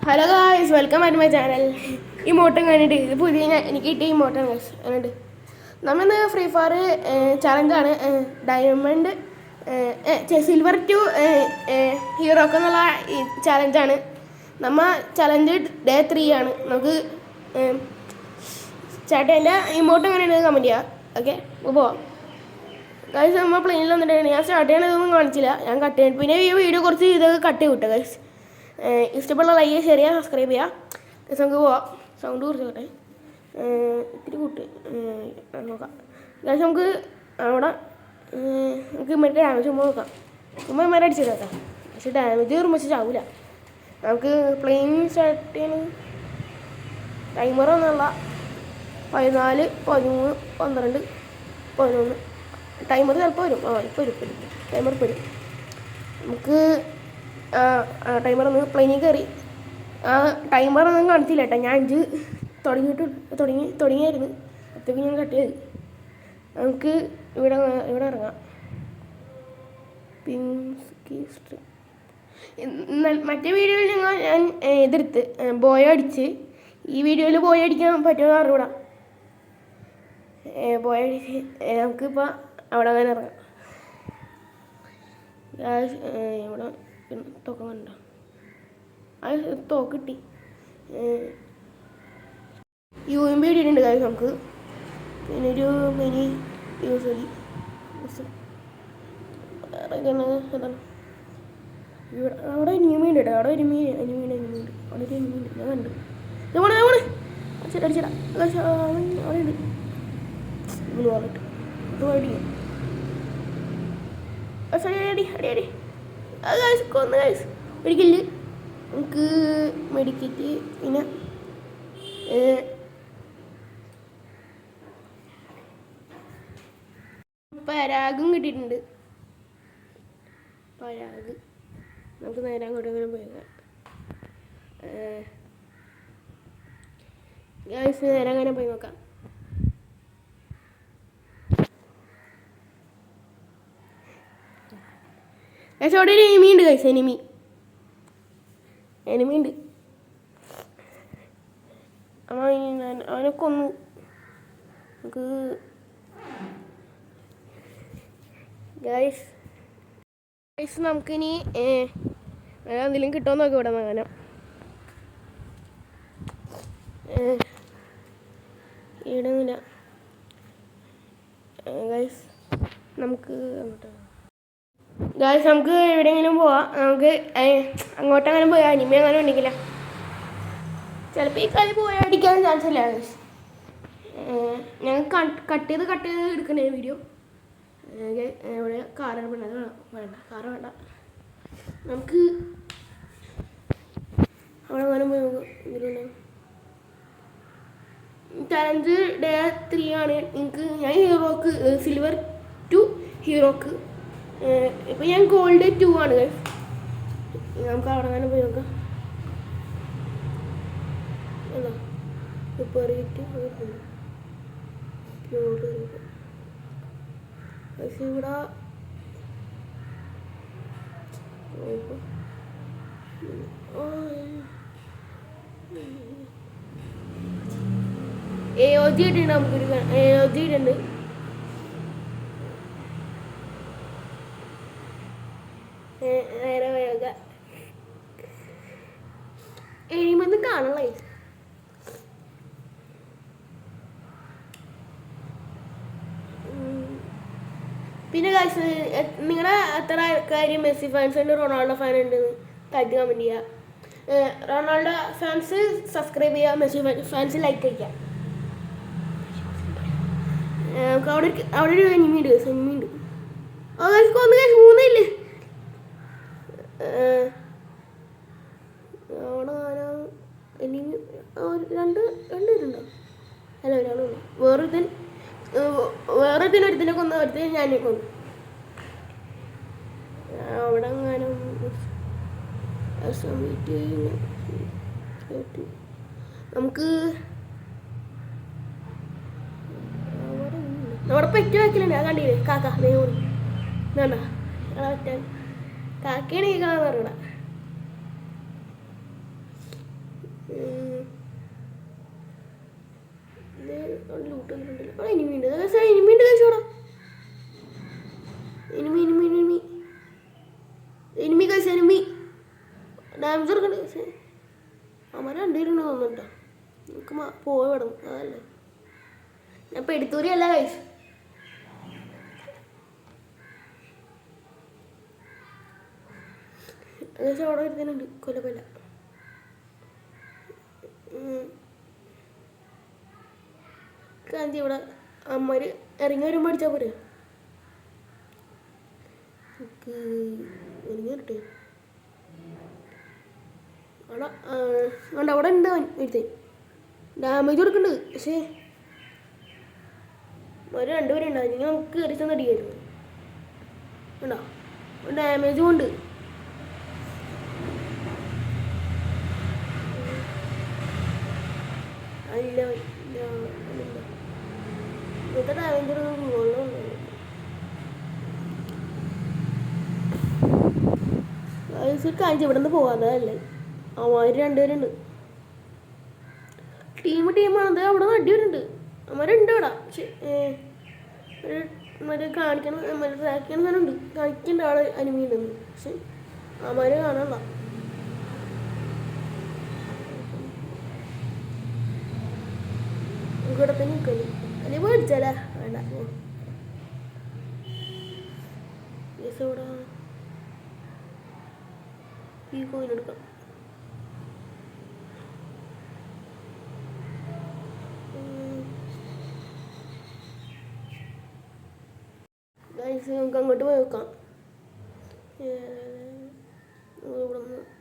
Hello guys, welcome back to my channel. ഈ മോട്ടം കണ്ടിട്ട് ഇത് പുതിയ എനിക്ക് കിട്ടിയ ഈ മോട്ടം ഗായ്സ് കണ്ടിട്ട് നമ്മളിന്ന് ഫ്രീ ഫയർ ചലഞ്ചാണ്. ഡയമണ്ട് സിൽവർ ടു ഹീറോക്ക് എന്നുള്ള ഈ ചലഞ്ചാണ്. നമ്മൾ ചലഞ്ച് ഡേ 3 ആണ്. നമുക്ക് ചേട്ടൻ്റെ ഇമോട്ട് എങ്ങനെയാണ് കമൻറ്റ് ചെയ്യാം. ഓക്കെ, പോവാം ഗൈസ്. നമ്മൾ പ്ലെയിനിൽ വന്നിട്ടാണ് ഞാൻ സ്റ്റാർട്ട് ചെയ്യണതൊന്നും കാണിച്ചില്ല, ഞാൻ കട്ട് ചെയ്യും. പിന്നെ ഈ വീഡിയോ കുറച്ച് ഇതൊക്കെ കട്ട് ചെയ്യും കേട്ടോ ഗൈസ്. ഇഷ്ടമുള്ള ലൈക്ക് ഷെയർ ചെയ്യുക, സബ്സ്ക്രൈബ് ചെയ്യുക. നമുക്ക് പോവാം. സൗണ്ട് കുറച്ചോട്ടെ, ഇത്തിരി കൂട്ട് നോക്കാം ഗൈസ്. നമുക്ക് അവിടെ നമുക്ക് മറ്റേ ഡാമേജ് ചുമ്മാ നോക്കാം. ചുമ്മാ മരം അടിച്ചത് കേട്ടോ, പക്ഷെ ഡാമേജ് കയറുമ്പോൾ ചാവില്ല. നമുക്ക് പ്ലെയിൻ സ്റ്റാർട്ട് ചെയ്യണം. ടൈമർ ഒന്നുള്ള 14, 13, 12, 11 ടൈമർ ചിലപ്പോൾ വരും. ഇപ്പോൾ വരും ടൈമർ ഇപ്പോൾ വരും. നമുക്ക് ടൈമറൊന്ന് പ്ലെയിനിൽ കയറി. ടൈമറൊന്നും കാണിച്ചില്ല കേട്ടോ, ഞാൻ 5 തുടങ്ങിയായിരുന്നു. അപ്പോഴത്തേക്ക് ഞാൻ കട്ട് ചെയ്ത്. നമുക്ക് ഇവിടെ ഇറങ്ങാം. മറ്റേ വീഡിയോയിൽ ഞാൻ എതിർത്ത് ബോയ അടിച്ച്, ഈ വീഡിയോയിൽ ബോയ അടിക്കാൻ പറ്റുമെന്ന് അറിഞ്ഞൂടാ. ബോയ അടിച്ച് നമുക്കിപ്പോൾ അവിടെ അങ്ങനെ ഇറങ്ങാം. ഇവിടെ തോക്കം കണ്ടോ, അത് തോക്ക് കിട്ടി. UMP ഇട്ടിട്ടുണ്ട് കാര്യം നമുക്ക്. പിന്നെ ഒരു മിനി യൂസലി എന്താണ് ഇവിടെ അവിടെ എനിമീണ്ട് കേട്ടോ. അവിടെ എനിമീണ്ട് അവിടെ ഒരു എനിമീണ്ട് ഞാൻ കണ്ടു. അടിച്ചടാ അവിടെ ഉണ്ട്. ഇത് പറഞ്ഞിട്ട് ഇത് അടിക്കും. അടി അത് കാശ് കൊന്ന് കാശ് ഒരിക്കല്. നമുക്ക് മെഡിക്കറ്റ് പിന്നെ പരാഗും കിട്ടിയിട്ടുണ്ട്. പരാഗ് നമുക്ക് നേരെ അങ്ങോട്ടെങ്കിലും പോയേക്കാം ഗൈസ്. നേരെ അങ്ങനെ പോയി നോക്കാം. ഗൈസ് അവിടെ ഒരു എനിമി ഉണ്ട് ഗൈസ്. എനിമി ഉണ്ട്. അവനെ കൊന്നു. നമുക്ക് ഗൈസ് നമുക്കിനി എന്തെങ്കിലും കിട്ടുമോ നോക്കി ഇവിടെ അങ്ങനെ ഇടുന്നില്ല ഗൈസ്. നമുക്ക് ഗൈസ് നമുക്ക് എവിടെയെങ്കിലും പോവാം. നമുക്ക് അങ്ങോട്ടങ്ങനെ പോയാൽ അനിമ അങ്ങനെ ഉണ്ടെങ്കില ചിലപ്പോൾ ഈ കളി പോയാൽ അടിക്കാൻ ചാൻസ് ഇല്ല ഗൈസ്. ഞങ്ങൾ കട്ട് ചെയ്ത് എടുക്കണേ വീഡിയോ. ഇവിടെ കാറാണ് വേണ്ട കാറ് വേണ്ട. നമുക്ക് അവിടെ അങ്ങനെ പോയി നോക്കാം. ചലഞ്ച് ഡേ 3 ആണ്. എനിക്ക് ഞാൻ ഹീറോക്ക് സിൽവർ ടു ഹീറോക്ക് ഇപ്പം ഞാൻ ഗോൾഡ് 2 ആണ് ഗൈസ്. നമുക്ക് അവിടെ അങ്ങനെ പോയി നോക്കാം. ഇപ്പോൾ ഇവിടെ AOG ഇട്ടുണ്ട്. നമുക്കൊരു AOG ഇട്ടുണ്ട്. നേരെ വേഗ എഴുമൊന്നും കാണണേ. പിന്നെ ഗൈസ് നിങ്ങളുടെ എത്ര കാര്യം മെസ്സി ഫാൻസ് ഉണ്ട്, റൊണാൾഡോ ഫാൻ ഉണ്ടെന്ന് താഴ്ത്തി കമൻറ്റ് ചെയ്യുക. റൊണാൾഡോ ഫാൻസ് സബ്സ്ക്രൈബ് ചെയ്യുക, മെസ്സി ഫാൻസ് ലൈക്ക് അയക്കുക. നമുക്ക് അവിടെ ഒരു എനിമിയുണ്ട് സെമ്മിയുണ്ട്. കൊന്ന് ഗൈസ് 3 ഇല്ലേ അവിടെ എനിമി. രണ്ട് പേരുണ്ടോ? അല്ല ഒരാളുള്ളൂ. ഒരുത്തിനെ കൊന്ന ഒരുത്തിനെ ഞാനേ കൊന്നു. അവിടെ എങ്ങാനും നമുക്ക് നമ്മുടെ പെറ്റ് വാക്കിലുണ്ട്. ഞാൻ കണ്ടില്ലേ കാക്ക നെയ്യൂറി വേണ്ട കാക്കയാണ് ഈ കാണാൻ പറയണ. ഡാമേജ് കൊടുക്കണ്ട. പക്ഷേ അമ്മ രണ്ടുപേരുണ്ട് തോന്നുന്നുണ്ടോ. നമുക്ക് പോയി വിടും. അതല്ലേ ഞാൻ പെടുത്തൂരി അല്ല കഴിച്ചു. ഏകദേശം അവിടെ വരുന്നുണ്ട്. കൊല്ല കാന്തി ഇവിടെ അമ്മര് ഇറങ്ങി വരുമ്പോൾ അടിച്ചാൽ പോരെ. ഇറങ്ങി വരട്ടെ. അവിടെ ഉണ്ട് എടുത്തേ. ഡാമേജ് കൊടുക്കുന്നുണ്ട്. പക്ഷേ ഒരു രണ്ടുപേരുണ്ടായിരുന്നു. നമുക്ക് കയറി ചെന്ന് അടിക്കായിരുന്നു. ഉണ്ടോ ഡാമേജും ഉണ്ട്. അല്ല ഇന്നത്തെ ഡാമേജ് കാണിച്ചു ഇവിടെ നിന്ന് പോവാതല്ലേ. അവന്മാർ രണ്ടുപേരുണ്ട്. ടീമാണത്. അവിടെ നിന്ന് അടിവരുന്നുണ്ട്. അവന്മാരുണ്ട് ഇവിടെ. പക്ഷേ മറ്റേ കാണിക്കണം മറ്റേ ട്രാക്ക് ചെയ്യണ സാധനമുണ്ട്. കളിക്കേണ്ട ആള് അനിമീണ്ടെന്ന്. പക്ഷെ അവന്മാര് കാണാനുള്ള ഇവിടെ തന്നെ നിൽക്കല്. അല്ലെങ്കിൽ മേടിച്ചാലേ വേണ്ട. ഇവിടെ ഈ കോയിൻ എടുക്കാം. നമുക്ക് അങ്ങോട്ട് പോയി വെക്കാം.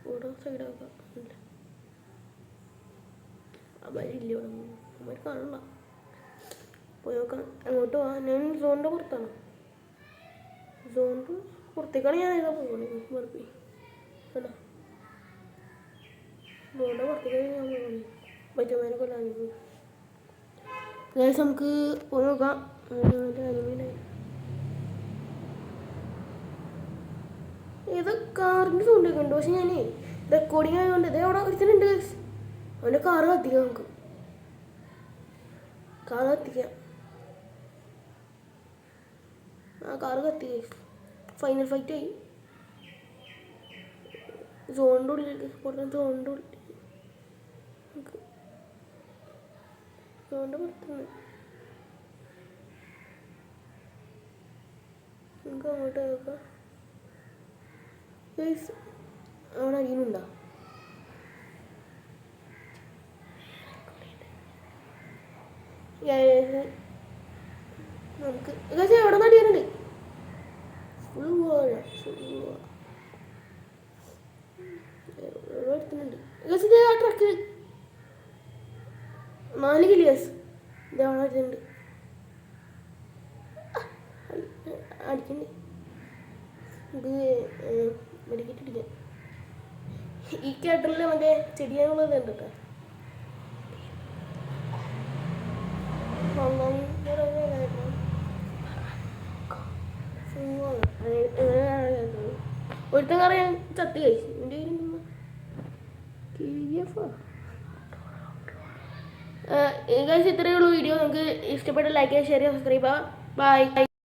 ഇവിടെ സൈഡാക്കാം. അവരില്ല ഇവിടെ. അവർ കാണണ്ട. പോയി നോക്കാം. അങ്ങോട്ട് പോവാം. ഞാൻ സോണിൻ്റെ പുറത്താണ്. സോണിൻ്റെ പുറത്തേക്കാണ് ഞാൻ ഏതാ പോകണേ. മറുപടി വേണ്ട. സോണിൻ്റെ പുറത്തേക്കാണ് ഞാൻ പോകണേ. പച്ചമാരെ കൊല്ലാൻ നമുക്ക് പോയി നോക്കാം. അനിമീനായി ഇത് കാറിൻ്റെ സൗണ്ട് ഒക്കെ ഉണ്ട്. പക്ഷെ ഞാൻ റെക്കോർഡിങ് ആയതുകൊണ്ട് ഇത് അവിടെ ഒരുത്തനുണ്ട്. അവൻ്റെ കാറ് കത്തിക്കാം. നമുക്ക് കാറ് കത്തിക്കാം. ആ കാറ് കത്തി. ഫൈനൽ ഫൈറ്റ് ആയി. സോണിൻ്റെ ഉള്ളിലേക്ക് പുറത്ത്. സോണിൻ്റെ ഉള്ളിൽ സോണിൻ്റെ പുറത്തുനിന്ന് നമുക്ക് അങ്ങോട്ട് നോക്കാം. അവിടെ അടിയുന്നുണ്ടോ? നമുക്ക് എവിടെ നിന്ന് അടിയാനുണ്ട്. ഫുൾ പോവാ. എടുത്തുന്നുണ്ട്. ആ ട്രക്ക് 4 കിലോസ് ഇതവിടെ അടിച്ചിട്ടുണ്ട്. അടിക്കണ്ടേ. ഇത് മെഡിക്കറ്റിടിക്കാം. ഈ കേട്ടറിൽ മറ്റേ ചെടിയാനുള്ളത് ഉണ്ട് കേട്ടോ. ഒരുത്തൻ കറി ഞാൻ ചത്ത് കഴിച്ചു. എൻ്റെ പേര് കഴിച്ച് ഇത്രയേ ഉള്ളൂ വീഡിയോ. നിങ്ങൾക്ക് ഇഷ്ടപ്പെട്ട ലൈക്ക് ചെയ്യുക, ഷെയർ ചെയ്യുക, സബ്സ്ക്രൈബ് ചെയ്യുക. ബൈ.